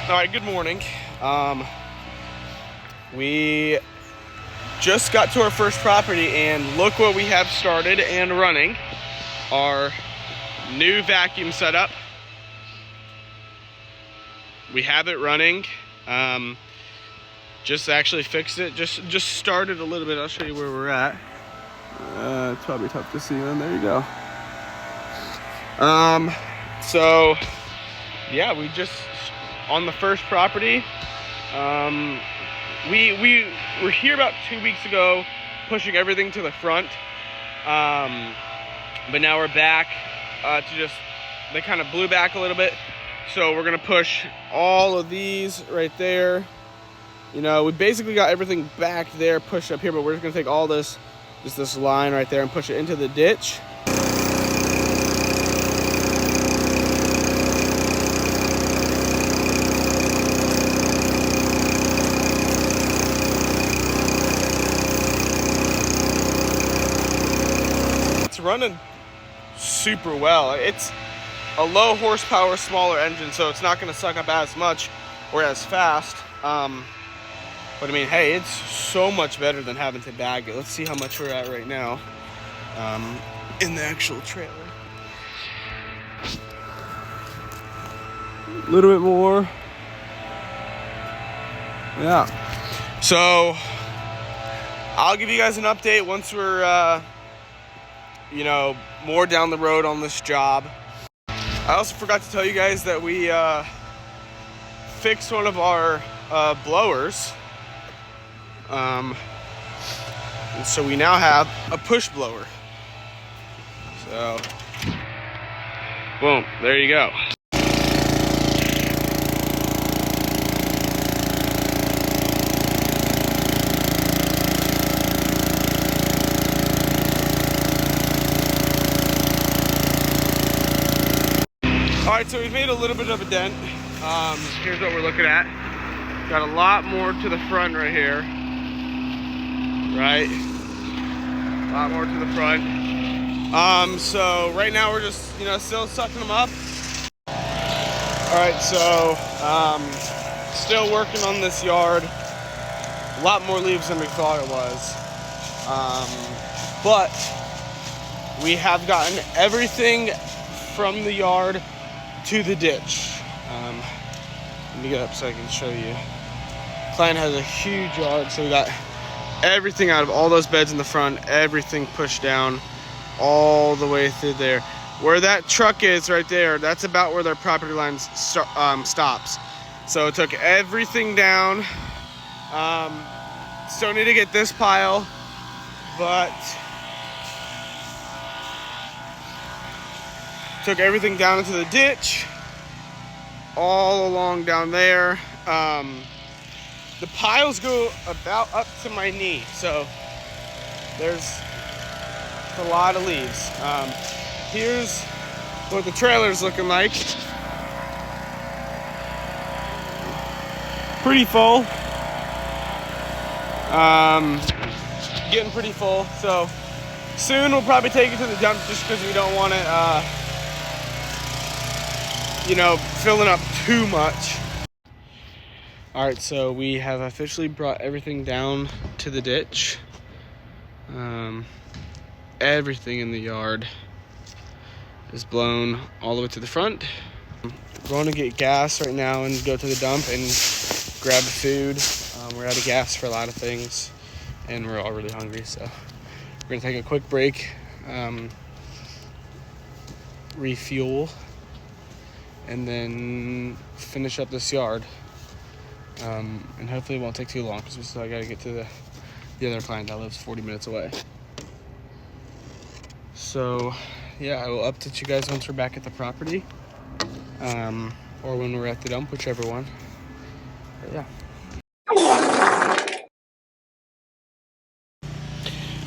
All right, good morning. We just got to our first property and look what we have started and running. Our new vacuum setup. We have it running. Just actually fixed it. Just started a little bit. I'll show you where we're at. It's probably tough to see them. There you go. So yeah, we just on the first property. We were here about 2 weeks ago, pushing everything to the front. But now we're back they kind of blew back a little bit. So we're gonna push all of these right there. You know, we basically got everything back there, pushed up here, but we're just gonna take all this, just this line right there and push it into the ditch. It's running super well. It's a low horsepower, smaller engine, so it's not gonna suck up as much or as fast. But I mean, hey, it's so much better than having to bag it. Let's see how much we're at right now in the actual trailer. A little bit more. Yeah. So I'll give you guys an update once we're, more down the road on this job. I also forgot to tell you guys that we fixed one of our blowers. And so we now have a push blower. So, boom, there you go. All right, so we've made a little bit of a dent. Here's what we're looking at. Got a lot more to the front right here. Right? A lot more to the front. So right now we're just, still sucking them up. All right, so still working on this yard. A lot more leaves than we thought it was. But we have gotten everything from the yard to the ditch. Let me get up so I can show you. Client has a huge yard, so we got everything out of all those beds in the front, everything pushed down all the way through there. Where that truck is right there, that's about where their property line stops. So it took everything down. Still need to get this pile, but took everything down into the ditch, all along down there. The piles go about up to my knee, so there's a lot of leaves. Here's what the trailer's looking like. Pretty full. Getting pretty full. So soon we'll probably take it to the dump just because we don't want it, filling up too much. All right, so we have officially brought everything down to the ditch. Everything in the yard is blown all the way to the front. We're going to get gas right now and go to the dump and grab food. We're out of gas for a lot of things, and we're all really hungry, so we're gonna take a quick break, refuel, and then finish up this yard. And hopefully it won't take too long because we still got to get to the other client that lives 40 minutes away. So yeah, I will update you guys once we're back at the property, or when we're at the dump, whichever one. But yeah.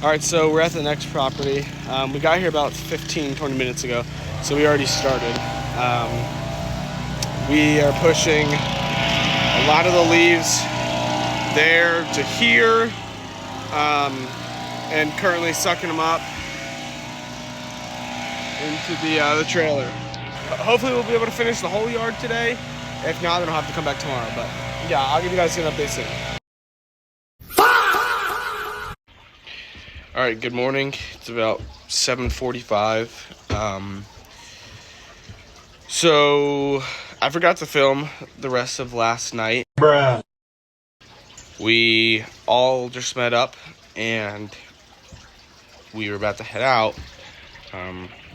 All right, so we're at the next property. We got here about 15-20 minutes ago, so we already started. We are pushing a lot of the leaves there to here, and currently sucking them up into the trailer. Hopefully we'll be able to finish the whole yard today. If not, then I'll have to come back tomorrow. But yeah, I'll give you guys an update soon. All right, good morning. It's about 7:45. So I forgot to film the rest of last night. Bruh. We all just met up and we were about to head out.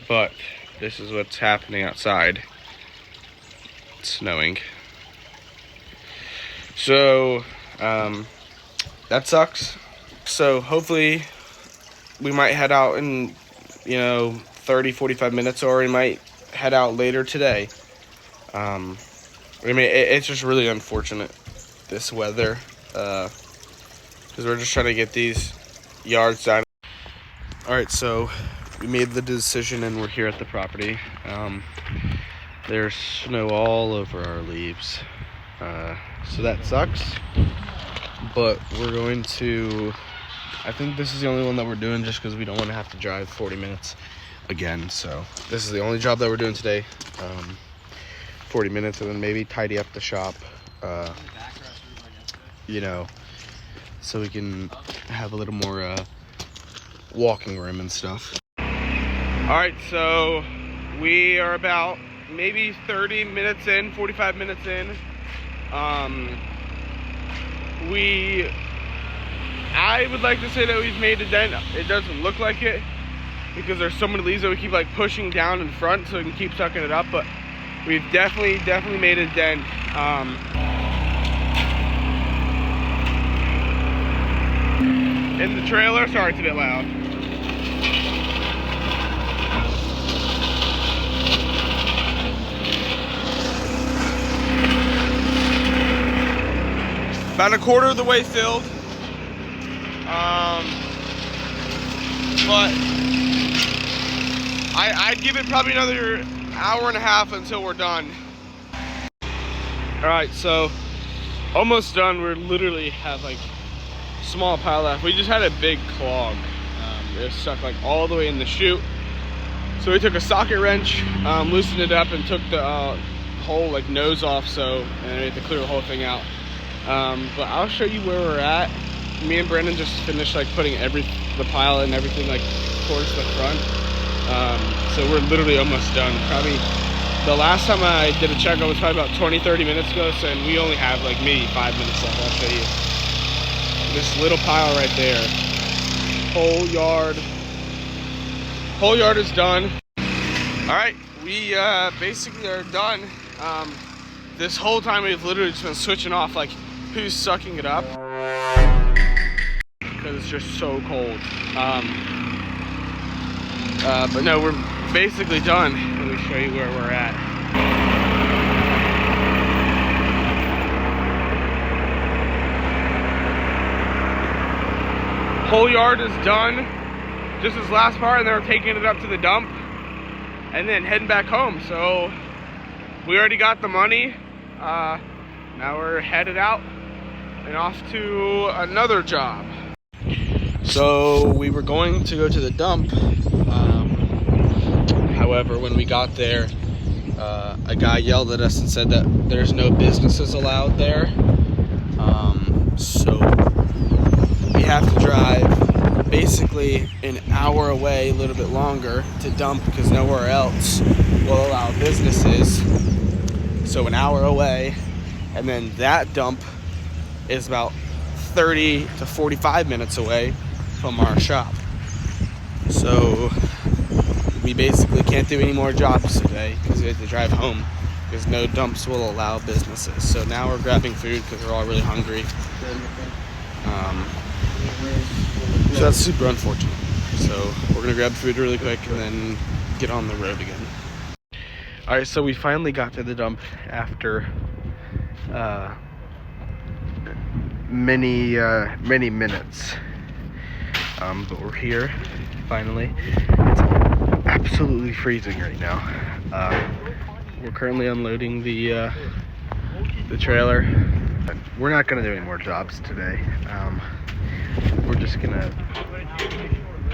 But this is what's happening outside. It's snowing. So that sucks. So hopefully we might head out in 30-45 minutes, or we might head out later today. I mean, it's just really unfortunate, this weather, because we're just trying to get these yards done. All right, so we made the decision and we're here at the property. There's snow all over our leaves, so that sucks, but we're going to, I think this is the only one that we're doing just because we don't want to have to drive 40 minutes again. So this is the only job that we're doing today. 40 minutes, and then maybe tidy up the shop, so we can have a little more walking room and stuff. All right, so we are about maybe 30 minutes in, 45 minutes in. I would like to say that we've made a dent. It doesn't look like it because there's so many leaves that we keep like pushing down in front so we can keep sucking it up, but we've definitely made a dent. In the trailer, sorry it's a bit loud. About a quarter of the way filled. But I'd give it probably another hour and a half until we're done. All right, so almost done. We're literally have like a small pile left. We just had a big clog. It was stuck like all the way in the chute. So we took a socket wrench, loosened it up, and took the whole like nose off. And we had to clear the whole thing out. But I'll show you where we're at. Me and Brandon just finished like putting the pile and everything like towards the front. So we're literally almost done. Probably the last time I did a checkup was probably about 20-30 minutes ago, and we only have like maybe 5 minutes left. I'll show you this little pile right there. Whole yard is done. All right, we basically are done. This whole time we've literally just been switching off like who's sucking it up because it's just so cold. But no, we're basically done. Let me show you where we're at. Whole yard is done. Just this last part, and then we're taking it up to the dump and then heading back home. So we already got the money. Now we're headed out and off to another job. So we were going to go to the dump. However, when we got there, a guy yelled at us and said that there's no businesses allowed there. So we have to drive basically an hour away, a little bit longer, to dump because nowhere else will allow businesses. So an hour away, and then that dump is about 30 to 45 minutes away from our shop. So we basically can't do any more jobs today because we have to drive home because no dumps will allow businesses. So now we're grabbing food because we're all really hungry. So that's super unfortunate. So we're gonna grab food really quick and then get on the road again. All right, so we finally got to the dump after many minutes. But we're here finally. It's absolutely freezing right now. We're currently unloading the trailer. We're not gonna do any more jobs today. We're just gonna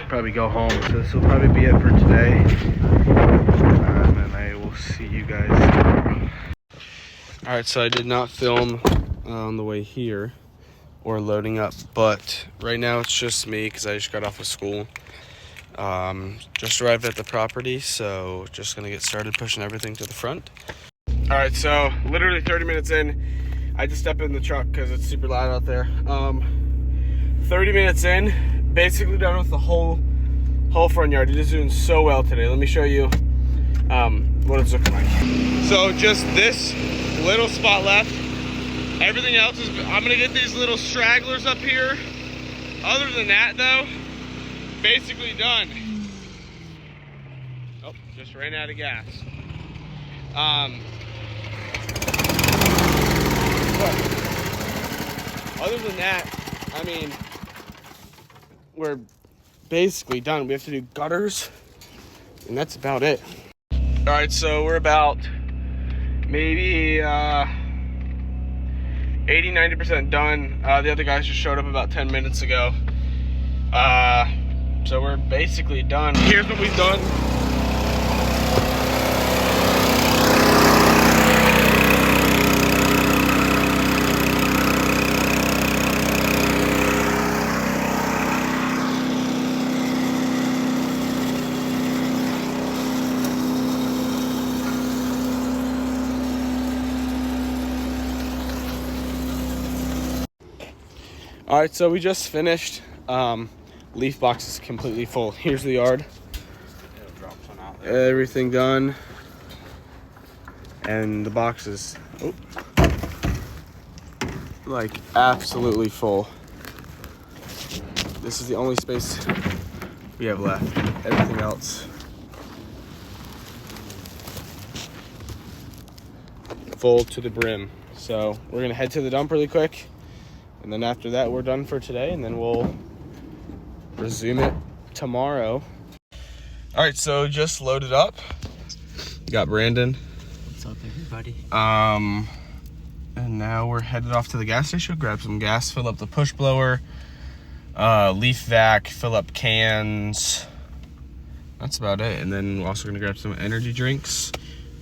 probably go home. So this will probably be it for today. And I will see you guys tomorrow. All right, so I did not film on the way here or loading up, but right now it's just me because I just got off of school. Just arrived at the property, so just gonna get started pushing everything to the front. All right, so literally 30 minutes in, I just stepped in the truck because it's super loud out there. 30 minutes in, basically done with the whole front yard. It is doing so well today. Let me show you what it's looking like. So just this little spot left. Everything else is, I'm gonna get these little stragglers up here. Other than that though, basically done. Oh, just ran out of gas. But other than that, I mean, we're basically done. We have to do gutters, and that's about it. All right, so we're about maybe 80-90% done. The other guys just showed up about 10 minutes ago. So we're basically done. Here's what we've done. All right, so we just finished. Leaf box is completely full. Here's the yard. It'll drop some out there. Everything done. And the box is like absolutely full. This is the only space we have left. Everything else full to the brim. So we're gonna head to the dump really quick. And then after that, we're done for today, and then we'll resume it tomorrow. All right, so just loaded up. Got Brandon. What's up, everybody? And now we're headed off to the gas station, grab some gas, fill up the push blower, leaf vac, fill up cans. That's about it. And then we're also gonna grab some energy drinks,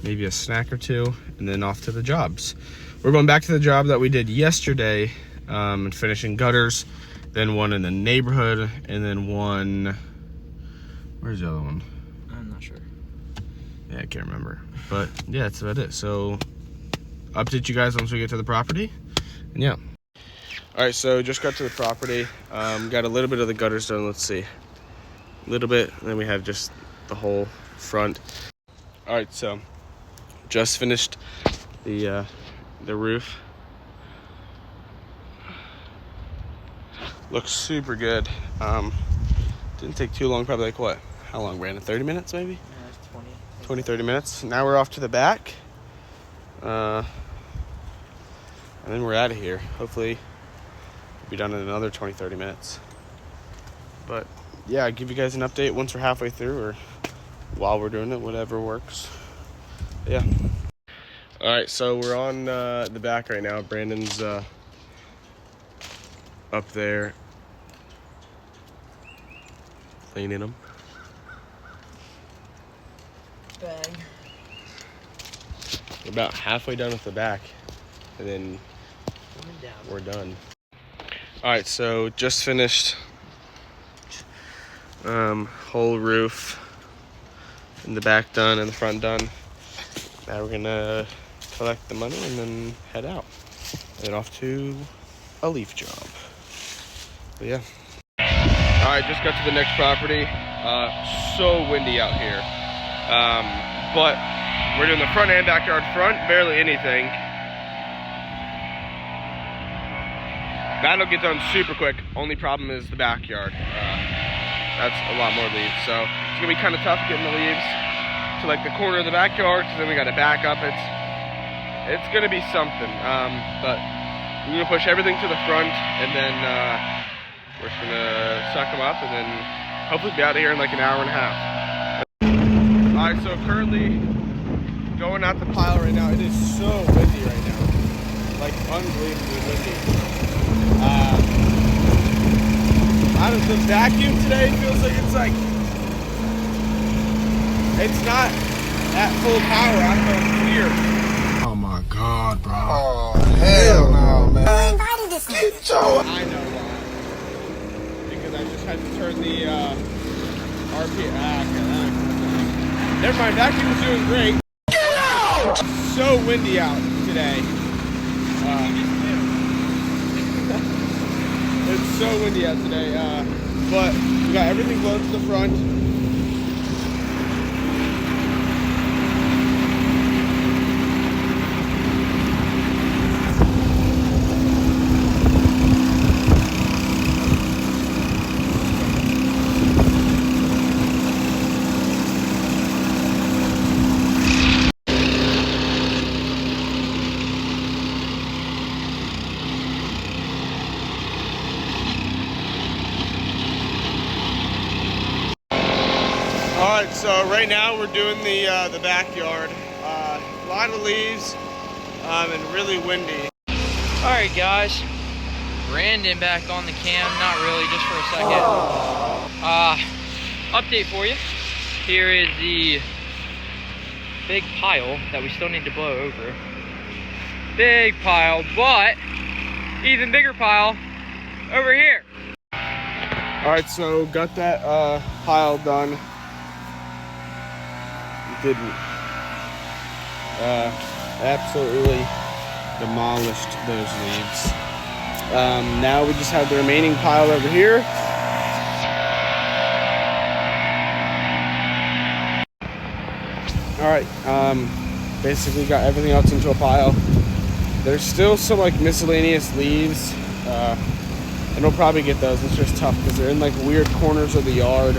maybe a snack or two, and then off to the jobs. We're going back to the job that we did yesterday. And finishing gutters, then one in the neighborhood, and then one, where's the other one? I'm not sure. Yeah, I can't remember. But yeah, that's about it. So update you guys once we get to the property. And yeah. All right, so just got to the property. Got a little bit of the gutters done. Let's see. A little bit, and then we have just the whole front. All right, so just finished the roof. Looks super good. Didn't take too long, probably like what? How long, Brandon? 30 minutes maybe? Yeah, 20, 30 minutes. Now we're off to the back. And then we're out of here. Hopefully we'll be done in another 20, 30 minutes. But yeah, I'll give you guys an update once we're halfway through or while we're doing it, whatever works. But yeah. All right, so we're on the back right now. Brandon's up there cleaning them. Bang. We're about halfway done with the back, and then we're done. All right, so just finished whole roof in the back done and the front done. Now we're gonna collect the money and then head out and off to a leaf job. But yeah. All right, just got to the next property. So windy out here. But we're doing the front and backyard. Front, barely anything. That'll get done super quick. Only problem is the backyard. That's a lot more leaves. So it's gonna be kind of tough getting the leaves to like the corner of the backyard, because then we gotta back up. It's gonna be something. But we're gonna push everything to the front, and then we're just gonna suck them up, and then hopefully be out of here in like an hour and a half. All right, so currently going out the pile right now. It is so windy right now, like unbelievably windy. Out of the vacuum today, feels like it's not at full power. I don't know, it's weird. Oh my God. God, bro. Oh, hell no, man. Who invited this man? Get your I know why. Because I just had to turn the RP. Never mind. Vacuum was doing great. Get out! So windy out today. It's so windy out today. But we got everything blown to the front. Alright, so right now we're doing the backyard. A lot of leaves and really windy. Alright guys, Brandon back on the cam, not really, just for a second. Update for you. Here is the big pile that we still need to blow over. Big pile, but even bigger pile over here. Alright, so got that pile done. Didn't. Absolutely demolished those leaves. Now we just have the remaining pile over here. Alright, basically got everything else into a pile. There's still some like miscellaneous leaves, and we'll probably get those. It's just tough because they're in like weird corners of the yard.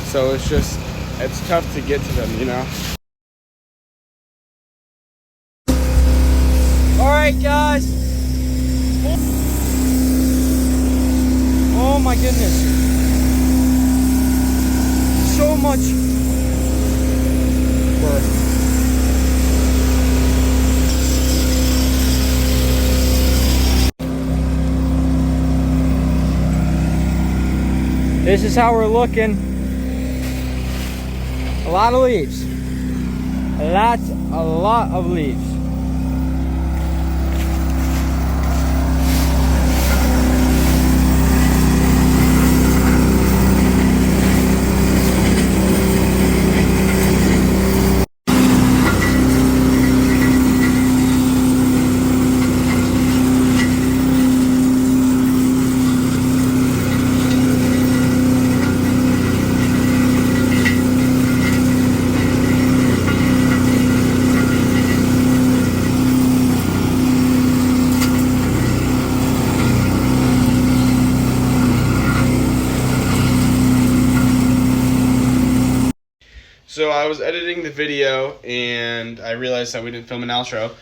So it's tough to get to them, you know? Alright guys. Oh my goodness. So much work. This is how we're looking. A lot of leaves. A lot of leaves. So I was editing the video and I realized that we didn't film an outro.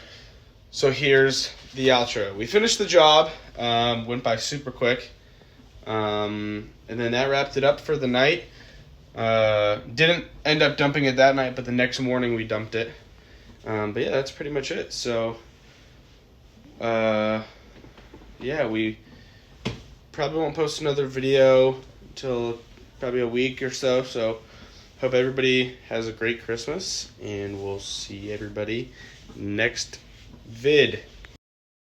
So here's the outro. We finished the job, went by super quick. And then that wrapped it up for the night. Didn't end up dumping it that night, but the next morning we dumped it. But yeah, that's pretty much it. So, yeah, we probably won't post another video until probably a week or so. So, hope everybody has a great Christmas, and we'll see everybody next vid.